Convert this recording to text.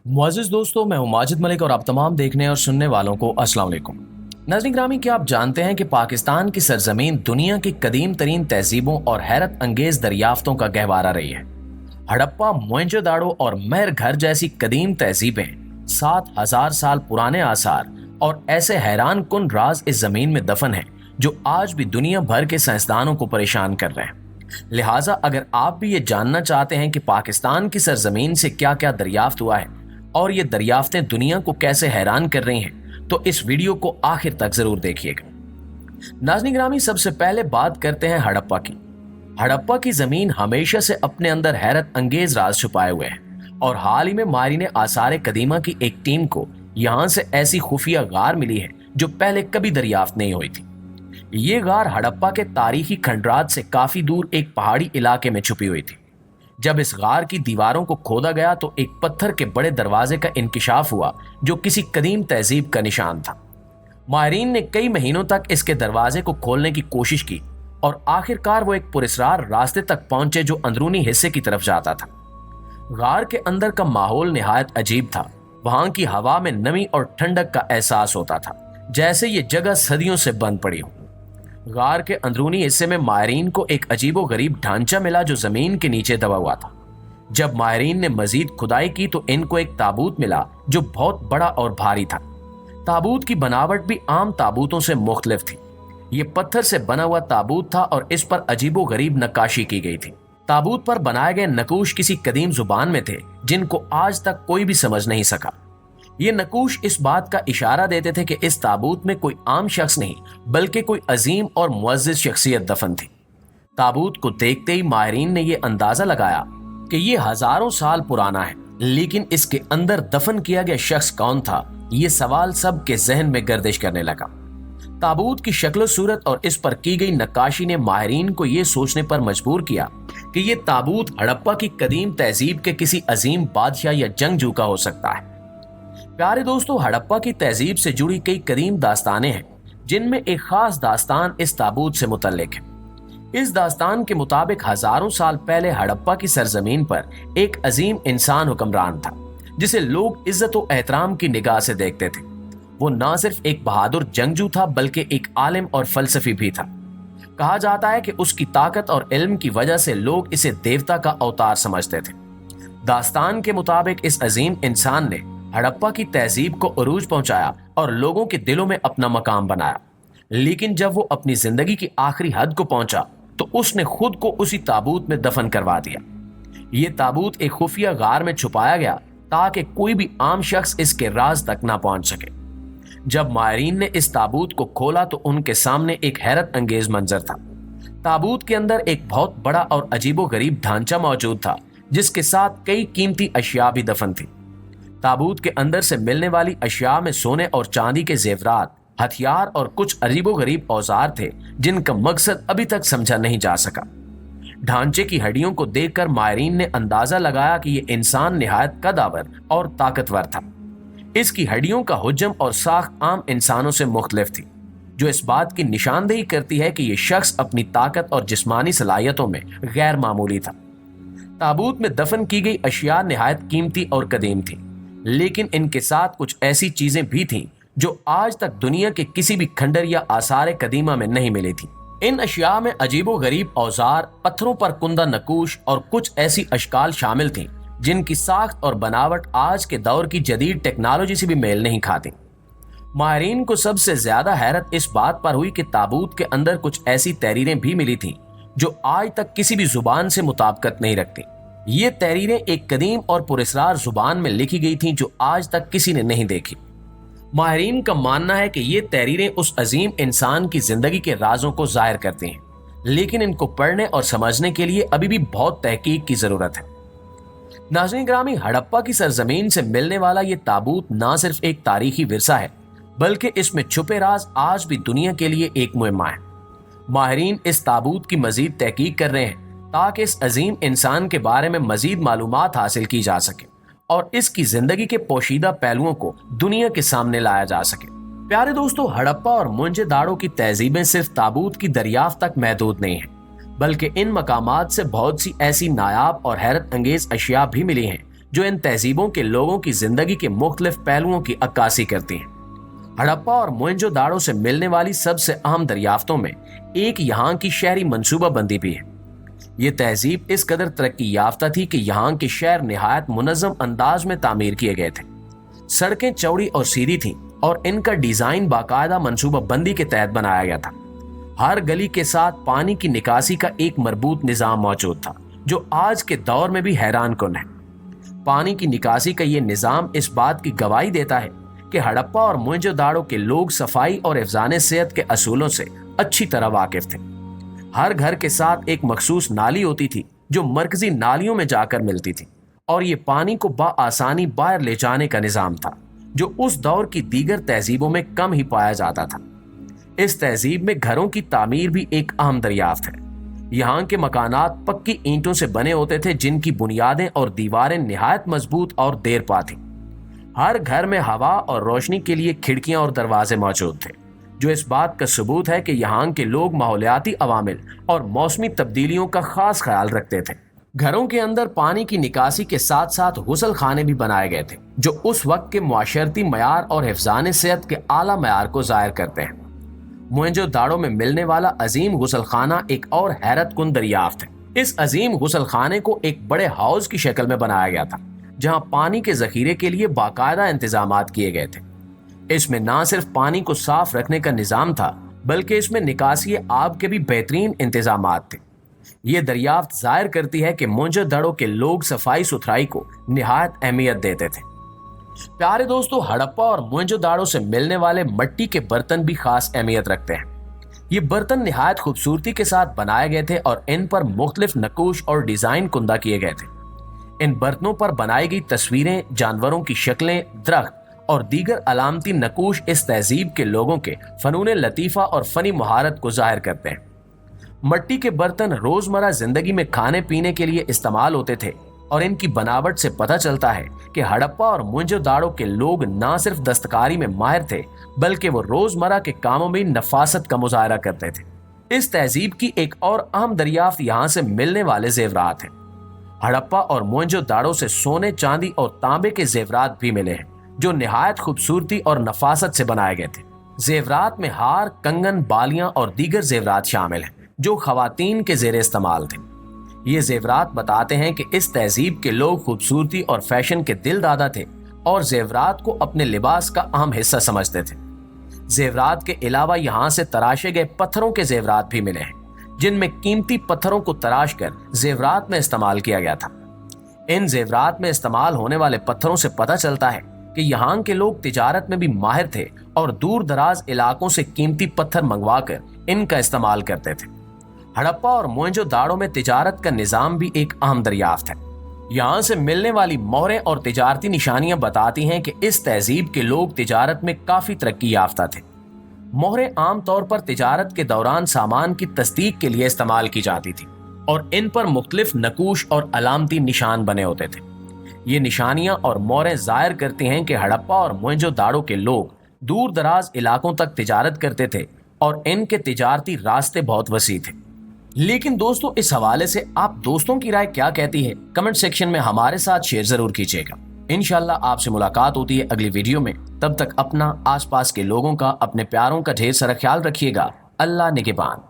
मुअज़्ज़िज़ दोस्तों, मैं हूं माजिद मलिक और आप तमाम देखने और सुनने वालों को अस्सलाम वालेकुम। नाज़रीन ग्रामी, क्या आप जानते हैं कि पाकिस्तान की सरजमीन दुनिया की कदीम तरीन तहजीबों और हैरत अंगेज दरियाफ्तों का गहवारा रही है। हड़प्पा, मोहनजोदाड़ो और मेहर घर जैसी कदीम तहजीबें 7,000 साल पुराने आसार और ऐसे हैरान कुन राज इस जमीन में दफन हैं जो आज भी दुनिया भर के साइंसदानों को परेशान कर रहे हैं। लिहाजा अगर आप भी ये जानना चाहते हैं कि पाकिस्तान की सरजमीन से क्या क्या दरियाफ्त हुआ है और ये दरियाफ्तें दुनिया को कैसे हैरान कर रही हैं, तो इस वीडियो को आखिर तक जरूर देखिएगा। नाज़रीन ग्रामी, सबसे पहले बात करते हैं हड़प्पा की। हड़प्पा की जमीन हमेशा से अपने अंदर हैरत अंगेज राज छुपाए हुए है और हाल ही में मारीने आसार कदीमा की एक टीम को यहाँ से ऐसी खुफिया गार मिली है जो पहले कभी दरियाफ्त नहीं हुई थी। ये गार हड़प्पा के तारीखी खंडरात से काफी दूर एक पहाड़ी इलाके में छुपी हुई थी। जब इस गार की दीवारों को खोदा गया तो एक पत्थर के बड़े दरवाजे का इंकिशाफ हुआ जो किसी कदीम तहजीब का निशान था। माहिरीन ने कई महीनों तक इसके दरवाजे को खोलने की कोशिश की और आखिरकार वो एक पुरस्रार रास्ते तक पहुंचे जो अंदरूनी हिस्से की तरफ जाता था। गार के अंदर का माहौल निहायत अजीब था। वहां की हवा में नमी और ठंडक का एहसास होता था, जैसे ये जगह सदियों से बंद पड़ी हो। गार के अंदरूनी हिस्से में माहिरीन को एक अजीबो गरीब ढांचा मिला जो जमीन के नीचे दबा हुआ था। जब माहिरीन ने मजीद खुदाई की तो इनको एक ताबूत मिला जो बहुत बड़ा और भारी था। ताबूत की बनावट भी आम ताबूतों से मुख्तलिफ थी। ये पत्थर से बना हुआ ताबूत था और इस पर अजीबो गरीब नक्काशी की गई थी। ताबूत पर बनाए गए नकूश किसी कदीम जुबान में थे जिनको आज तक कोई भी समझ नहीं सका। ये नकूश इस बात का इशारा देते थे कि इस ताबूत में कोई आम शख्स नहीं बल्कि कोई अजीम और मुअज़्ज़िज़ शख्सियत दफन थी। ताबूत को देखते ही माहिरीन ने यह अंदाजा लगाया कि ये हजारों साल पुराना है, लेकिन इसके अंदर दफन किया गया शख्स कौन था, ये सवाल सबके जहन में गर्दिश करने लगा। ताबूत की शक्ल सूरत और इस पर की गई नक्काशी ने माहिरीन को यह सोचने पर मजबूर किया कि यह ताबूत हड़प्पा की कदीम तहजीब के किसी अजीम बादशाह या जंगजू का हो सकता है। प्यारे दोस्तों, हड़प्पा की तहजीब से जुड़ी कई कदीम दास्तानें हैं जिनमें एक खास दास्तान इस ताबूत से मुतल्लिक है। इस दास्तान के मुताबिक हजारों साल पहले हड़प्पा की सरजमीन पर एक अजीम इंसान हुक्मरान था जिसे लोग इज्जत और एहतराम की निगाह से देखते थे। वो न सिर्फ एक बहादुर जंगजू था बल्कि एक आलिम और फलसफी भी था। कहा जाता है कि उसकी ताकत और इल्म की वजह से लोग इसे देवता का अवतार समझते थे। दास्तान के मुताबिक इस अजीम इंसान ने हड़प्पा की तहजीब को उरूज पहुंचाया और लोगों के दिलों में अपना मकाम बनाया। लेकिन जब वो अपनी जिंदगी की आखिरी हद को पहुंचा तो उसने खुद को उसी ताबूत में दफन करवा दिया। ये ताबूत एक खुफिया गार में छुपाया गया ताकि कोई भी आम शख्स इसके राज तक ना पहुंच सके। जब माहिरीन ने इस ताबूत को खोला तो उनके सामने एक हैरत अंगेज मंजर था। ताबूत के अंदर एक बहुत बड़ा और अजीबो गरीब ढांचा मौजूद था जिसके साथ कई कीमती अशिया भी दफन थी। ताबूत के अंदर से मिलने वाली अशिया में सोने और चांदी के जेवरात, हथियार और कुछ अजीबो गरीब औजार थे जिनका मकसद अभी तक समझा नहीं जा सका। ढांचे की हड्डियों को देखकर माहिरीन ने अंदाजा लगाया कि यह इंसान निहायत कदावर और ताकतवर था। इसकी हड्डियों का हुज्म और साख्त आम इंसानों से मुख्तलिफ थी, जो इस बात की निशानदेही करती है कि यह शख्स अपनी ताकत और जिस्मानी सलाहियतों में गैर मामूली था। ताबूत में दफन की गई अशिया निहायत कीमती और कदीम थी, लेकिन इनके साथ कुछ ऐसी चीजें भी थीं जो आज तक दुनिया के किसी भी खंडर या आसार कदीमा में नहीं मिली थी। इन अशिया में अजीबो गरीब औजार, पत्थरों पर कुंदा नकूश और कुछ ऐसी अशकाल शामिल थीं जिनकी साख्त और बनावट आज के दौर की जदीद टेक्नोलॉजी से भी मेल नहीं खाती। माहिरीन को सबसे ज्यादा हैरत इस बात पर हुई कि ताबूत के अंदर कुछ ऐसी तहरीरें भी मिली थीं जो आज तक किसी भी जुबान से मुताबिकत नहीं रखती। ये तहरीरें एक कदीम और पुरस्रार जुबान में लिखी गई थीं जो आज तक किसी ने नहीं देखी। माहिरीन का मानना है कि ये तहरीरें उस अजीम इंसान की जिंदगी के राजों को जाहिर करती हैं, लेकिन इनको पढ़ने और समझने के लिए अभी भी बहुत तहकीक की जरूरत है। नाज़रीन ग्रामी, हड़प्पा की सरजमीन से मिलने वाला ये ताबूत न सिर्फ एक तारीखी विरसा है बल्कि इसमें छुपे राज आज भी दुनिया के लिए एक मुहिम्मा है। माहिरीन इस ताबूत की मजीद तहकीक कर रहे हैं ताकि इस अजीम इंसान के बारे में मजीद मालूमात हासिल की जा सके और इसकी जिंदगी के पोशीदा पहलुओं को दुनिया के सामने लाया जा सके। प्यारे दोस्तों, हड़प्पा और मोहनजोदाड़ो की तहजीबें सिर्फ ताबूत की दरियाफ्त तक महदूद नहीं हैं, बल्कि इन मकामात से बहुत सी ऐसी नायाब और हैरत अंगेज अशिया भी मिली हैं जो इन तहजीबों के लोगों की जिंदगी के मुख्तलिफ पहलुओं की अक्कासी करती हैं। हड़प्पा और मोहनजोदाड़ो से मिलने वाली सबसे अहम दरियाफ्तों में एक यहाँ की शहरी मंसूबाबंदी भी है। ये तहजीब इस कदर तरक्की याफ्ता थी कि यहाँ के शहर निहायत मुनज़्ज़म अंदाज में तामीर किए गए थे। सड़कें चौड़ी और सीधी थीं और इनका डिजाइन बाकायदा मंसूबाबंदी के तहत बनाया गया था। हर गली के साथ पानी की निकासी का एक मरबूत निज़ाम मौजूद था, जो आज के दौर में भी हैरान कुन है। पानी की निकासी का ये निज़ाम इस बात की गवाही देता है कि हड़प्पा और मोहनजोदाड़ो के लोग सफाई और हिफ़्ज़ाने सेहत के असूलों से अच्छी तरह वाकिफ थे। हर घर के साथ एक मखसूस नाली होती थी जो मरकजी नालियों में जाकर मिलती थी, और ये पानी को बआसानी बाहर ले जाने का निज़ाम था, जो उस दौर की दीगर तहजीबों में कम ही पाया जाता था। इस तहजीब में घरों की तामीर भी एक अहम दरियाफ्त है। यहाँ के मकानात पक्की ईंटों से बने होते थे, जिनकी बुनियादें और दीवारें निहायत मजबूत और देरपा थीं। हर घर में हवा और रोशनी के लिए खिड़कियां और दरवाजे मौजूद थे, जो इस बात का सबूत है कि यहाँ के लोग माहौलियाती अवामिल और मौसमी तब्दीलियों का खास ख्याल रखते थे। घरों के अंदर पानी की निकासी के साथ साथ गुसल खाने भी बनाए गए थे, जो उस वक्त के मुआशरती मयार और हिफ्ज़ाने सेहत के आला मयार को ज़ाहिर करते हैं। मोहनजोदाड़ो में मिलने वाला अजीम गुसल खाना एक और हैरत कुन दरियाफ्त है। इस अजीम गुसल खाने को एक बड़े हाउस की शक्ल में बनाया गया था, जहां पानी के जखीरे के लिए बाकायदा इंतजामात किए गए थे। इसमें ना सिर्फ पानी को साफ रखने का निज़ाम था, बल्कि इसमें निकासी आब के भी बेहतरीन इंतजामात थे। ये दरियाफ्त जाहिर करती है कि मोहनजोदाड़ो के लोग सफाई सुथराई को निहायत अहमियत देते थे। प्यारे दोस्तों, हड़प्पा और मोहनजोदाड़ो से मिलने वाले मिट्टी के बर्तन भी खास अहमियत रखते हैं। ये बर्तन निहायत खूबसूरती के साथ बनाए गए थे और इन पर मुख्तलिफ नकूश और डिजाइन कुंदा किए गए थे। इन बर्तनों पर बनाई गई तस्वीरें, जानवरों की शक्लें, दरख्त और दीगर अलामती नकूश इस तहजीब के लोगों के फनून लतीफ़ा और फनी महारत को जाहिर करते हैं। मिट्टी के बर्तन रोजमर्रा जिंदगी में खाने पीने के लिए इस्तेमाल होते थे, और इनकी बनावट से पता चलता है कि हड़प्पा और मोहनजोदाड़ो के लोग ना सिर्फ दस्तकारी में माहिर थे, बल्कि वो रोजमर्रा के कामों में नफासत का मुजाहरा करते थे। इस तहजीब की एक और अहम दरियाफ्त यहाँ से मिलने वाले जेवरात हैं। हड़प्पा और मोहनजोदाड़ो से सोने, चांदी और तांबे के जेवरात भी मिले हैं, जो निहायत खूबसूरती और नफासत से बनाए गए थे। जेवरात में हार, कंगन, बालियां और दीगर जेवरात शामिल हैं, जो खवातीन के जेर इस्तेमाल थे। ये जेवरात बताते हैं कि इस तहजीब के लोग खूबसूरती और फैशन के दिल दादा थे और जेवरात को अपने लिबास का अहम हिस्सा समझते थे। जेवरात के अलावा यहाँ से तराशे गए पत्थरों के जेवरात भी मिले हैं, जिनमें कीमती पत्थरों को तराश कर जेवरात में इस्तेमाल किया गया था। इन जेवरात में इस्तेमाल होने वाले पत्थरों से पता चलता है कि यहाँ के लोग तिजारत में भी माहिर थे और दूर दराज इलाकों से कीमती पत्थर मंगवा कर इनका इस्तेमाल करते थे। हड़प्पा और मोहनजोदाड़ो में तिजारत का निज़ाम भी एक अहम दरियाफ्त है। यहाँ से मिलने वाली मोहरें और तिजारती निशानियां बताती हैं कि इस तहजीब के लोग तिजारत में काफ़ी तरक्की याफ्ता थे। मोहरें आमतौर पर तिजारत के दौरान सामान की तस्दीक के लिए इस्तेमाल की जाती थी और इन पर मुख्तलिफ नकूश और अलामती निशान बने होते थे। ये निशानियां और मोहरें जाहिर करती हैं कि हड़प्पा और मोहनजोदाड़ो के लोग दूर दराज इलाकों तक तिजारत करते थे और इनके तिजारती रास्ते बहुत वसी थे। लेकिन दोस्तों, इस हवाले से आप दोस्तों की राय क्या कहती है, कमेंट सेक्शन में हमारे साथ शेयर जरूर कीजिएगा। इंशाल्लाह आपसे मुलाकात होती है अगली वीडियो में। तब तक अपना, आसपास के लोगों का, अपने प्यारों का ढेर सारा ख्याल रखिएगा। अल्लाह निगहबान।